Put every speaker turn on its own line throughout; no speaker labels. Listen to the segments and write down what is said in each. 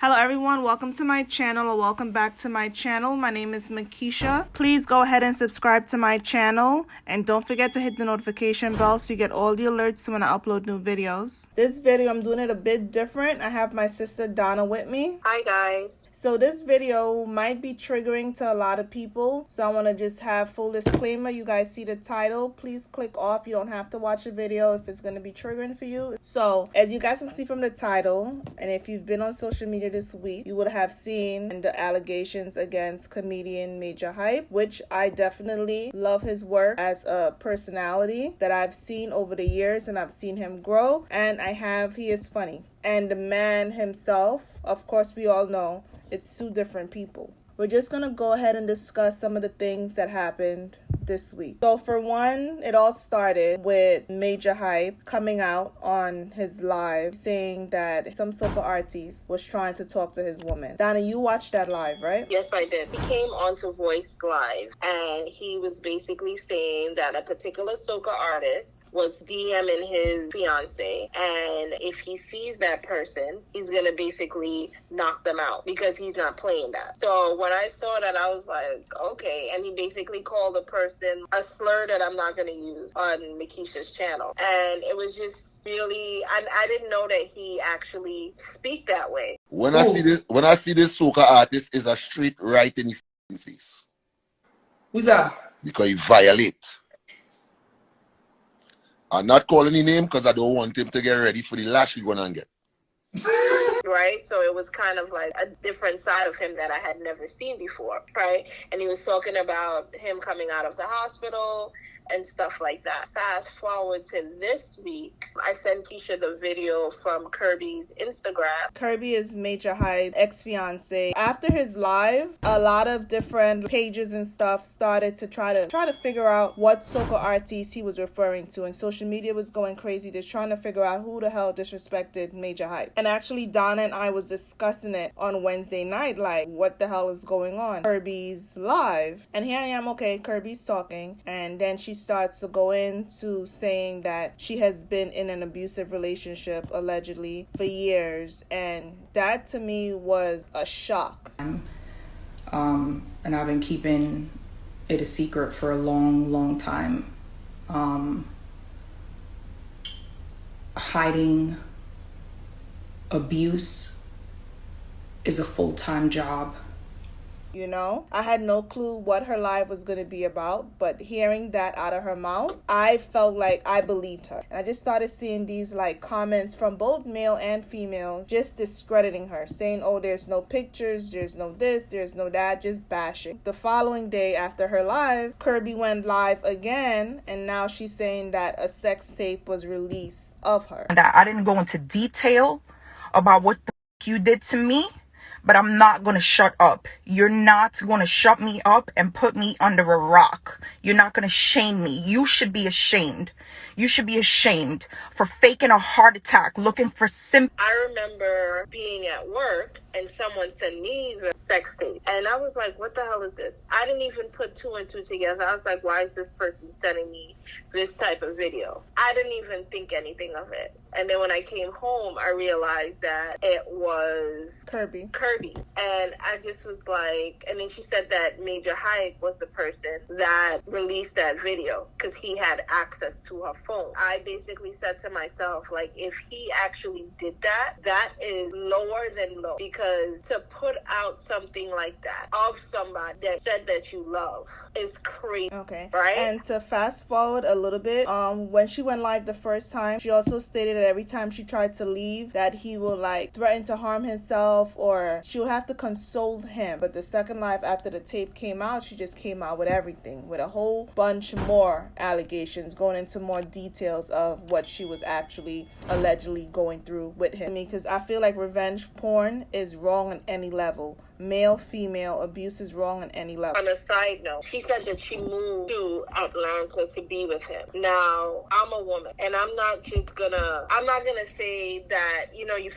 Hello everyone, welcome to my channel or welcome back to my channel. My name is Mickisha. Please go ahead and subscribe to my channel and don't forget to hit the notification bell so you get all the alerts when I upload new videos. This video I'm doing it a bit different. I have my sister Donna with me.
Hi guys.
So this video might be triggering to a lot of people, so I want to just have full disclaimer. You guys see the title, please click off. You don't have to watch the video if it's going to be triggering for you. So as you guys can see from the title, and if you've been on social media this week, you would have seen the allegations against comedian Majah Hype, which I definitely love his work as a personality that I've seen over the years, and I've seen him grow, and he is funny. And the man himself, of course, we all know it's two different people. We're just gonna go ahead and discuss some of the things that happened this week. So for one, it all started with Majah Hype coming out on his live saying that some soca artist was trying to talk to his woman. Donna, you watched that live, right?
Yes, I did. He came onto Voice Live and he was basically saying that a particular soca artist was DMing his fiance, and if he sees that person, he's gonna basically knock them out because he's not playing that. So when I saw that, I was like, okay. And he basically called the person a slur that I'm not going to use on Mickisha's channel. And it was just really, I didn't know that he actually speak that way.
When I see this soca artist is a straight right in the face.
Who's that?
Because he violate. I'm not calling his name because I don't want him to get ready for the lash he's gonna get.
Right? So it was kind of like a different side of him that I had never seen before, right? And he was talking about him coming out of the hospital and stuff like that. Fast forward to this week, I sent Keisha the video from Kirby's Instagram.
Kirby is Majah Hype's ex-fiance. After his live, a lot of different pages and stuff started to try to figure out what soca artist he was referring to, and social media was going crazy. They're trying to figure out who the hell disrespected Majah Hype. And actually, Donna and I was discussing it on Wednesday night, like, what the hell is going on? Kirby's live. And here I am, okay, Kirby's talking, and then she starts to go into saying that she has been in an abusive relationship, allegedly, for years. And that, to me, was a shock.
And I've been keeping it a secret for a long time. Hiding abuse is a full-time job.
You know, I had no clue what her live was going to be about, but hearing that out of her mouth, I felt like I believed her. And I just started seeing these like comments from both male and females just discrediting her, saying, oh, there's no pictures, there's no this, there's no that, just bashing. The following day after her live, Kirby went live again, and now she's saying that a sex tape was released of her.
That I didn't go into detail about what the you did to me, but I'm not going to shut up. You're not going to shut me up and put me under a rock. You're not going to shame me. You should be ashamed. You should be ashamed for faking a heart attack, looking for
I remember being at work and someone sent me the sex tape. And I was like, what the hell is this? I didn't even put two and two together. I was like, why is this person sending me this type of video? I didn't even think anything of it. And then when I came home, I realized that it was
Kirby.
And I just was like, and then she said that Majah Hype was the person that released that video because he had access to her phone. I basically said to myself, like, if he actually did that, that is lower than low, because to put out something like that of somebody that said that you love is crazy.
Okay.
Right?
And to fast forward a little bit, when she went live the first time, she also stated that every time she tried to leave, that he will like threaten to harm himself, or she would have to console him. But the second live after the tape came out, she just came out with everything, with a whole bunch more allegations, going into more details of what she was actually allegedly going through with him. Because I feel like revenge porn is wrong on any level. Male, female, abuse is wrong on any level.
On a side note, she said that she moved to Atlanta to be with him. Now, I'm a woman, and I'm not gonna say that, you know, you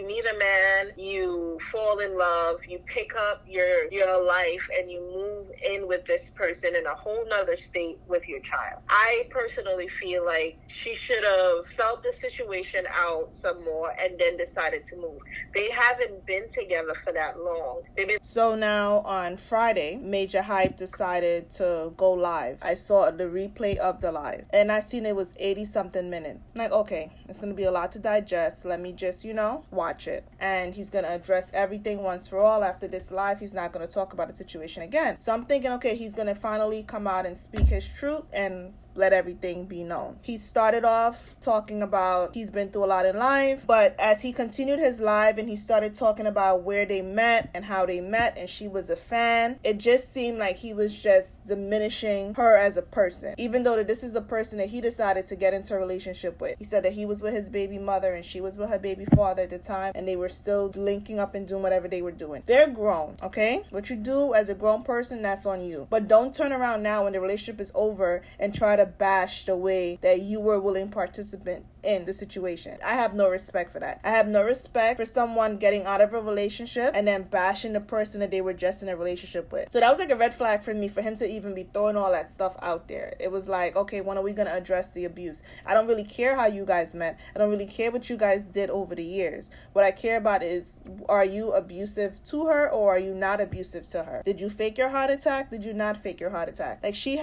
meet a man, you fall in love, you pick up your life, and you move in with this person in a whole nother state with your child. I personally feel like she should have felt the situation out some more and then decided to move. They haven't been together for that long.
So now on Friday, Majah Hype decided to go live. I saw the replay of the live, and I seen it was 80 something minutes. I'm like, okay, it's gonna be a lot to digest. Let me just, you know, watch it. And he's gonna address everything once for all. After this live, he's not gonna talk about the situation again. So I'm thinking, okay, he's gonna finally come out and speak his truth and let everything be known. He started off talking about he's been through a lot in life, but as he continued his live and he started talking about where they met and how they met, and she was a fan, it just seemed like he was just diminishing her as a person, even though that this is a person that he decided to get into a relationship with. He said that he was with his baby mother and she was with her baby father at the time, and they were still linking up and doing whatever they were doing. They're grown, okay? What you do as a grown person, that's on you. But don't turn around now when the relationship is over and try to bash the way that you were a willing participant in the situation. I have no respect for that. I have no respect for someone getting out of a relationship and then bashing the person that they were just in a relationship with. So that was like a red flag for me, for him to even be throwing all that stuff out there. It was like, okay, when are we going to address the abuse? I don't really care how you guys met. I don't really care what you guys did over the years. What I care about is, are you abusive to her or are you not abusive to her? Did you fake your heart attack? Did you not fake your heart attack? Like, she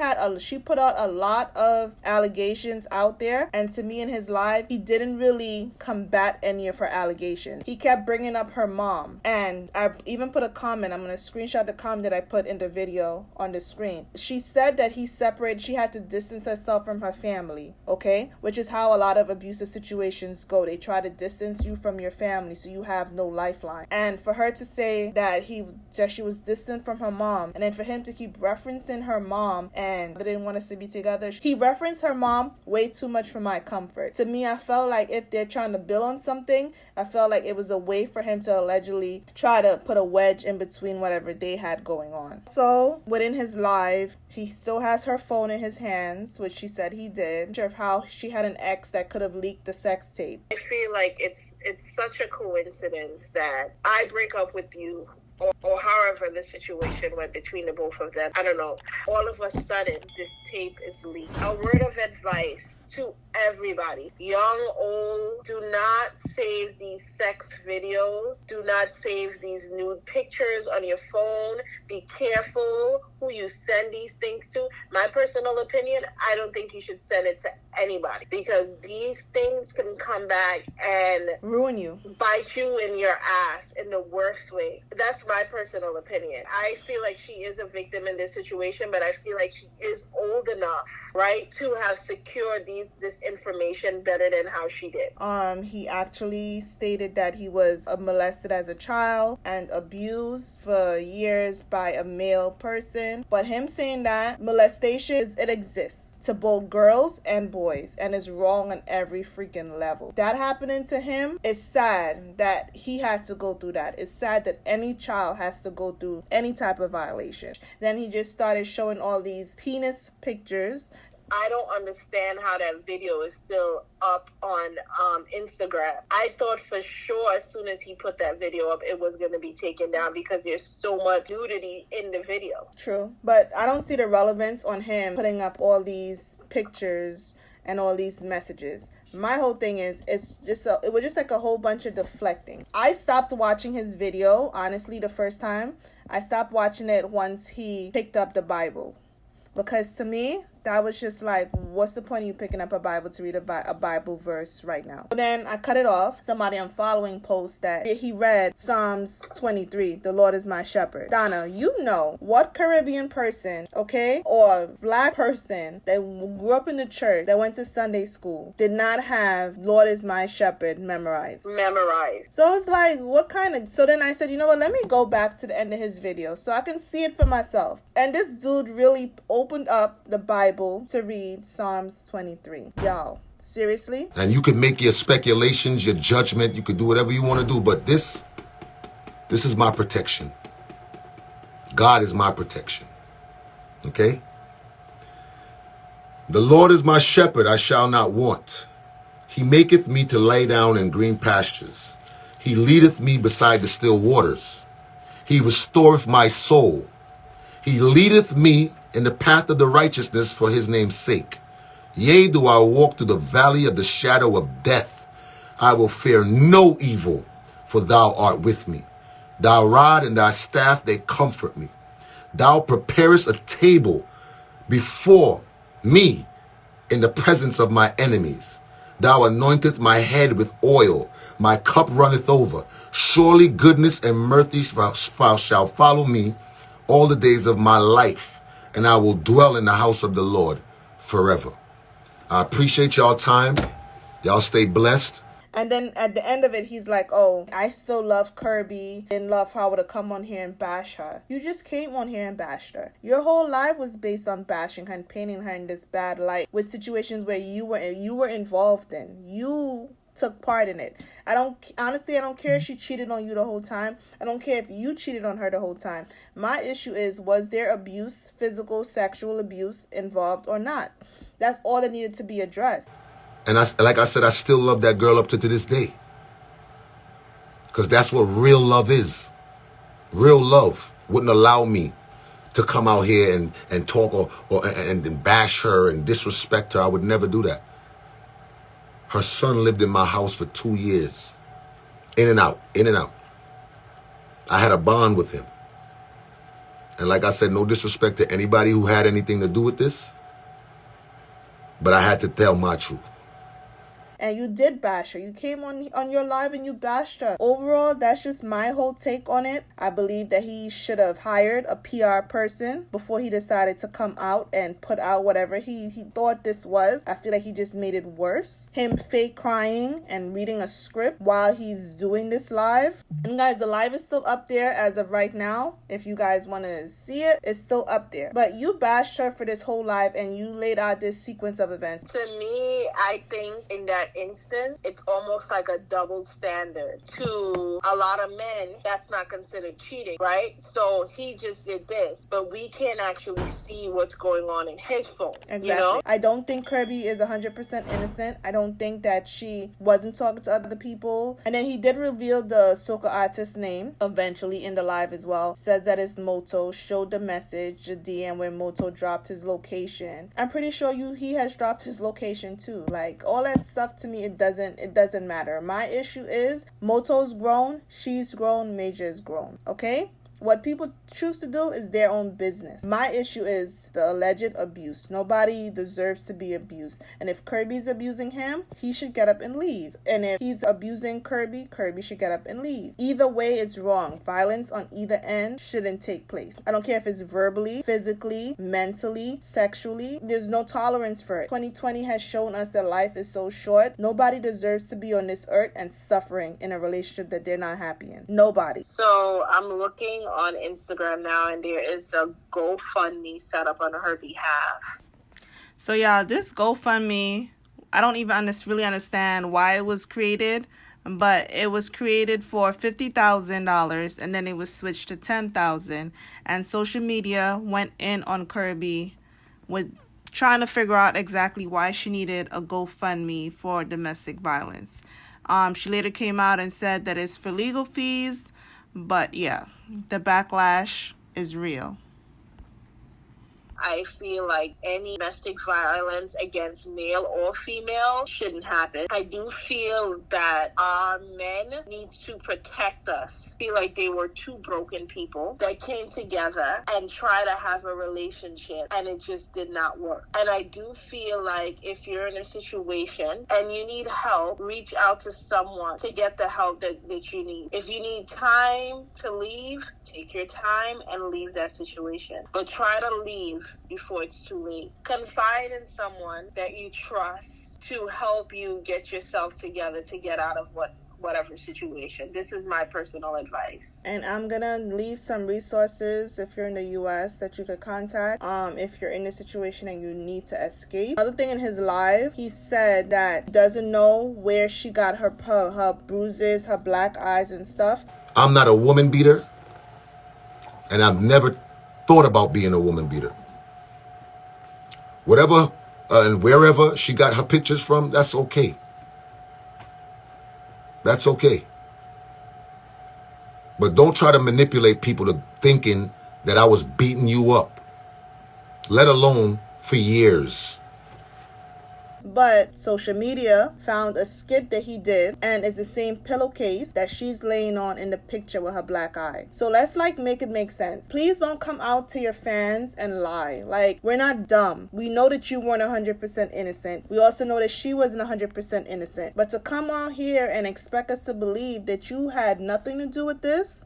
put out a lot of allegations out there, and to me in his life, he didn't really combat any of her allegations. He kept bringing up her mom, and I even put a comment. I'm going to screenshot the comment that I put in the video on the screen. She said that she had to distance herself from her family, okay? Which is how a lot of abusive situations go. They try to distance you from your family so you have no lifeline. And for her to say that she was distant from her mom, and then for him to keep referencing her mom and they didn't want us to be together. He referenced her mom way too much for my comfort. To me, I felt like if they're trying to build on something, I felt like it was a way for him to allegedly try to put a wedge in between whatever they had going on. So within his live, he still has her phone in his hands, which she said he did. Sure of how she had an ex that could have leaked the sex tape.
I feel like it's such a coincidence that I break up with you, or however the situation went between the both of them. I don't know. All of a sudden, this tape is leaked. A word of advice to everybody, young, old, do not save these sex videos. Do not save these nude pictures on your phone. Be careful who you send these things to. My personal opinion, I don't think you should send it to anybody, because these things can come back and
ruin you,
bite you in your ass in the worst way. That's my personal opinion. I feel like she is a victim in this situation, but I feel like she is old enough, right, to have secured this information better than how she did.
He actually stated that he was molested as a child and abused for years by a male person. But him saying that molestation it exists to both girls and boys, and is wrong on every freaking level. That happening to him, it's sad that he had to go through that. It's sad that any child has to go through any type of violation. Then he just started showing all these penis pictures.
I don't understand how that video is still up on Instagram. I thought for sure as soon as he put that video up, it was going to be taken down because there's so much nudity in the video.
True. But I don't see the relevance on him putting up all these pictures and all these messages. My whole thing is, it was just like a whole bunch of deflecting. I stopped watching his video, honestly, the first time. I stopped watching it once he picked up the Bible. Because to me, that was just like, what's the point of you picking up a Bible to read a Bible verse right now? But then I cut it off. Somebody I'm following posts that he read Psalms 23, the Lord is my shepherd. Donna, you know what Caribbean person, okay, or black person that grew up in the church, that went to Sunday school, did not have Lord is my shepherd memorized. So it's like, what kind of... So then I said, you know what, let me go back to the end of his video so I can see it for myself. And this dude really opened up the Bible to read Psalms 23. Y'all, seriously?
And you can make your speculations, your judgment, you could do whatever you want to do, but this is my protection. God is my protection. Okay? The Lord is my shepherd, I shall not want. He maketh me to lay down in green pastures. He leadeth me beside the still waters. He restoreth my soul. He leadeth me in the path of the righteousness for his name's sake. Yea, do I walk through the valley of the shadow of death, I will fear no evil, for thou art with me. Thy rod and thy staff, they comfort me. Thou preparest a table before me in the presence of my enemies. Thou anointest my head with oil. My cup runneth over. Surely goodness and mercy shall follow me all the days of my life, and I will dwell in the house of the Lord forever. I appreciate y'all time. Y'all stay blessed.
And then at the end of it, he's like, oh, I still love Kirby. Didn't love how I would have come on here and bash her. You just came on here and bashed her. Your whole life was based on bashing her and painting her in this bad light with situations where you were involved in. You took part in it. I don't care if she cheated on you the whole time. I don't care if you cheated on her the whole time. My issue is, was there abuse, physical, sexual abuse involved or not? That's all that needed to be addressed.
And like I said, I still love that girl up to this day. Because that's what real love is. Real love wouldn't allow me to come out here and talk and bash her and disrespect her. I would never do that. Her son lived in my house for 2 years. In and out, in and out. I had a bond with him. And like I said, no disrespect to anybody who had anything to do with this. But I had to tell my truth.
And you did bash her. You came on your live and you bashed her. Overall, that's just my whole take on it. I believe that he should have hired a PR person before he decided to come out and put out whatever he thought this was. I feel like he just made it worse. Him fake crying and reading a script while he's doing this live. And guys, the live is still up there as of right now. If you guys want to see it, it's still up there. But you bashed her for this whole live and you laid out this sequence of events.
To me, I think in that instant, it's almost like a double standard. To a lot of men, that's not considered cheating, right? So he just did this, but we can't actually see what's going on in his phone.
Exactly.
You know?
I don't think Kirby is 100% innocent. I don't think that she wasn't talking to other people. And then he did reveal the soca artist name eventually in the live as well. Says that it's Moto, showed the message, the DM where Moto dropped his location. I'm pretty sure he has dropped his location too. Like, all that stuff to me, it doesn't matter. My issue is Moto's grown, she's grown, Majah is grown. Okay? What people choose to do is their own business. My issue is the alleged abuse. Nobody deserves to be abused. And if Kirby's abusing him, he should get up and leave. And if he's abusing Kirby, Kirby should get up and leave. Either way, it's wrong. Violence on either end shouldn't take place. I don't care if it's verbally, physically, mentally, sexually. There's no tolerance for it. 2020 has shown us that life is so short. Nobody deserves to be on this earth and suffering in a relationship that they're not happy in. Nobody.
So I'm looking on Instagram now, and there is a GoFundMe set up on her behalf.
So yeah, this GoFundMe, I don't even really understand why it was created, but it was created for $50,000 and then it was switched to $10,000, and social media went in on Kirby with trying to figure out exactly why she needed a GoFundMe for domestic violence. She later came out and said that it's for legal fees, but yeah, the backlash is real.
I feel like any domestic violence against male or female shouldn't happen. I do feel that our men need to protect us. I feel like they were two broken people that came together and tried to have a relationship, and it just did not work. And I do feel like if you're in a situation and you need help, reach out to someone to get the help that you need. If you need time to leave, take your time and leave that situation. But try to leave before it's too late. Confide in someone that you trust to help you get yourself together to get out of whatever situation. This is my personal advice.
And I'm gonna leave some resources if you're in the US that you could contact if you're in a situation and you need to escape. Another thing in his live, he said that he doesn't know where she got her bruises, her black eyes and stuff.
I'm not a woman beater, and I've never thought about being a woman beater. Whatever and wherever she got her pictures from, that's okay. That's okay. But don't try to manipulate people to thinking that I was beating you up, let alone for years.
But social media found a skit that he did, and it's the same pillowcase that she's laying on in the picture with her black eye. So let's like make it make sense. Please don't come out to your fans and lie. Like, we're not dumb. We know that you weren't 100% innocent. We also know that she wasn't 100% innocent. But to come out here and expect us to believe that you had nothing to do with this,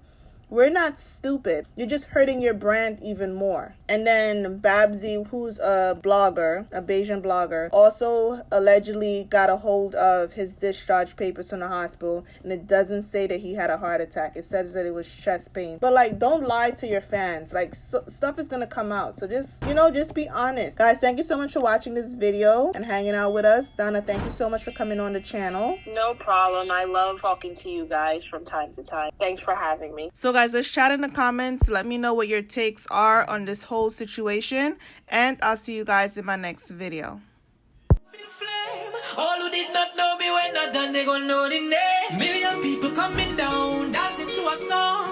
we're not stupid. You're just hurting your brand even more. And then Babbzy, who's a blogger, a Bayesian blogger, also allegedly got a hold of his discharge papers from the hospital, and it doesn't say that he had a heart attack. It says that it was chest pain. But like, don't lie to your fans. Like, stuff is gonna come out. So just, you know, just be honest. Guys, thank you so much for watching this video and hanging out with us. Donna, thank you so much for coming on the channel.
No problem. I love talking to you guys from time to time. Thanks for having me.
So guys, let's chat in the comments. Let me know what your takes are on this whole situation, and I'll see you guys in my next video.
All who did not know me when not done, they gon' know the name. Million people coming down, dancing to a song.